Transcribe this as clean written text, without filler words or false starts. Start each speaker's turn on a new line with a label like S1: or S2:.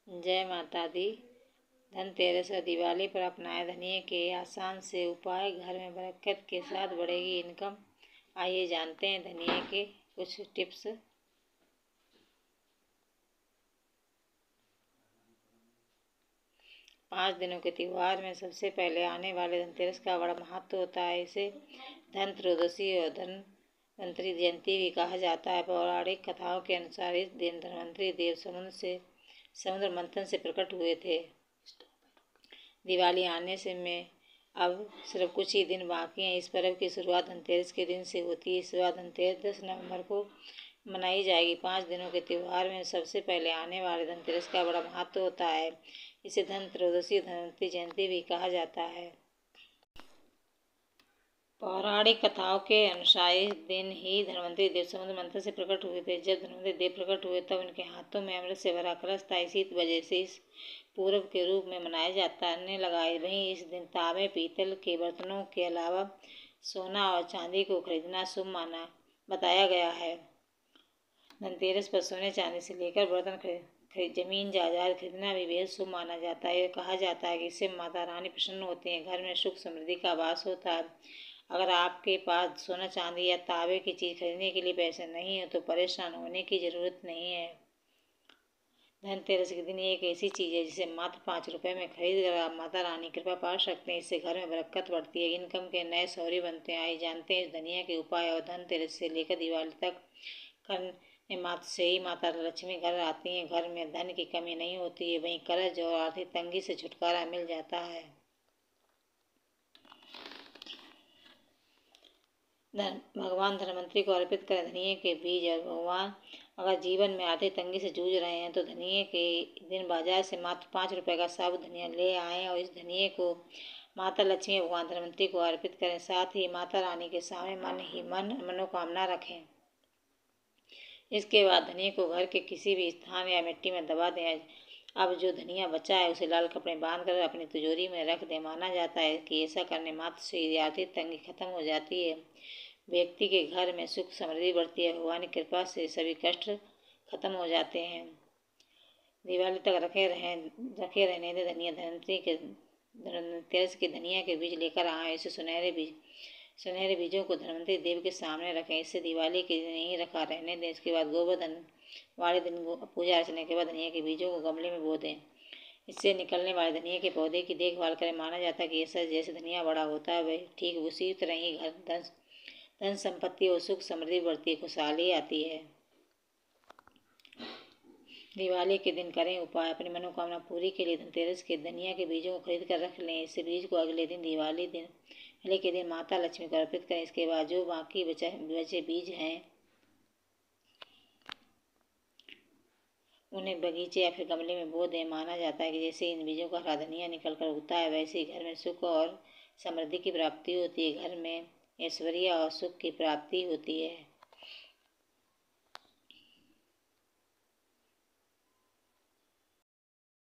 S1: जय माता दी। धनतेरस और दिवाली पर अपनाएं धनिए के आसान से उपाय, घर में बरकत के साथ बढ़ेगी इनकम। आइए जानते हैं धनिए के कुछ टिप्स। पाँच दिनों के त्योहार में सबसे पहले आने वाले धनतेरस का बड़ा महत्व होता है। इसे धन त्रयोदशी और धन्वंतरि जयंती भी कहा जाता है। पौराणिक कथाओं के अनुसार इस दिन धन्वंतरि देव समुद्र मंथन से प्रकट हुए थे। दिवाली आने से में अब सिर्फ कुछ ही दिन बाकी हैं। इस पर्व की शुरुआत धनतेरस के दिन से होती है। इस बार धनतेरस 10 नवंबर को मनाई जाएगी। 5 दिनों के त्योहार में सबसे पहले आने वाले धनतेरस का बड़ा महत्व होता है। इसे धन त्रयोदशी धन्वंतरि जयंती भी कहा जाता है। पौराणिक कथाओं के अनुसार इस दिन ही धन्वंतरि देव समुद्र मंथन से प्रकट हुए थे। जब धन्वंतरि देव प्रकट हुए तब उनके हाथों में अमृत से भरा कलश था। इसी वजह से इस पूर्व के रूप में मनाया जाने लगा। वहीं इस दिन तांबे पीतल के बर्तनों के अलावा सोना और चांदी को खरीदना शुभ माना बताया गया है। धनतेरस पर सोने चांदी से लेकर बर्तन जमीन जायदाद खरीदना भी बेहद शुभ माना जाता है। कहा जाता है कि इससे माता रानी प्रसन्न होती हैं, घर में सुख समृद्धि का वास होता है। अगर आपके पास सोना चांदी या तांबे की चीज़ खरीदने के लिए पैसे नहीं हो तो परेशान होने की ज़रूरत नहीं है। धनतेरस के दिन एक ऐसी चीज़ है जिसे मात्र 5 रुपये में खरीद कर आप माता रानी कृपा पा सकते हैं। इससे घर में बरकत बढ़ती है, इनकम के नए सौरे बनते हैं। आइए जानते हैं इस धनिया के उपाय। और धनतेरस से लेकर दिवाली तक करने मात्र से ही माता लक्ष्मी घर आती हैं। घर में धन की कमी नहीं होती है, वहीं कर्ज और आर्थिक तंगी से छुटकारा मिल जाता है। भगवान धन्वंतरि को अर्पित करें धनिए के बीज। और भगवान अगर जीवन में आर्थिक तंगी से जूझ रहे हैं तो धनिए के दिन बाजार से मात्र 5 रुपये का साबुत धनिया ले आएं और इस धनिए को माता लक्ष्मी भगवान धन्वंतरि को अर्पित करें। साथ ही माता रानी के सामने मन ही मन मनोकामना रखें। इसके बाद धनिए को घर के किसी भी स्थान या मिट्टी में दबा दें। अब जो धनिया बचा है उसे लाल कपड़े बांधकर अपनी तिजोरी में रख दें। माना जाता है कि ऐसा करने मात्र से आर्थिक तंगी खत्म हो जाती है, व्यक्ति के घर में सुख समृद्धि बढ़ती है, भगवान की कृपा से सभी कष्ट खत्म हो जाते हैं। दिवाली तक रखे रहने दें धनिया। धनतेरस के धनिया के बीज लेकर आएँ। इसे सुनहरे बीजों को धन्वंतरि देव के सामने रखें। इसे दिवाली के दिन ही रखा रहने दें। इसके बाद गोवर्धन वाले दिन पूजा अर्चना के बाद धनिया के बीजों को गमले में बो दें। इससे निकलने वाले धनिया के पौधे की देखभाल करें। माना जाता है कि ऐसा जैसे धनिया बड़ा होता है वह ठीक उसी तरह ही घर धन संपत्ति और सुख समृद्धि बढ़ती है, खुशहाली आती है। दिवाली के दिन करें उपाय। अपनी मनोकामना पूरी के लिए धनतेरस के धनिया के बीजों को खरीद कर रख लें। इस बीज को अगले दिन दिवाली के दिन माता लक्ष्मी को अर्पित करें। इसके बाद जो बाकी बचे बीज हैं उन्हें बगीचे या फिर गमले में बो दें। माना जाता है कि जैसे इन बीजों का हरा धनिया निकल कर उगता है वैसे ही घर में सुख और समृद्धि की प्राप्ति होती है। घर में ऐश्वर्य और सुख की प्राप्ति होती है।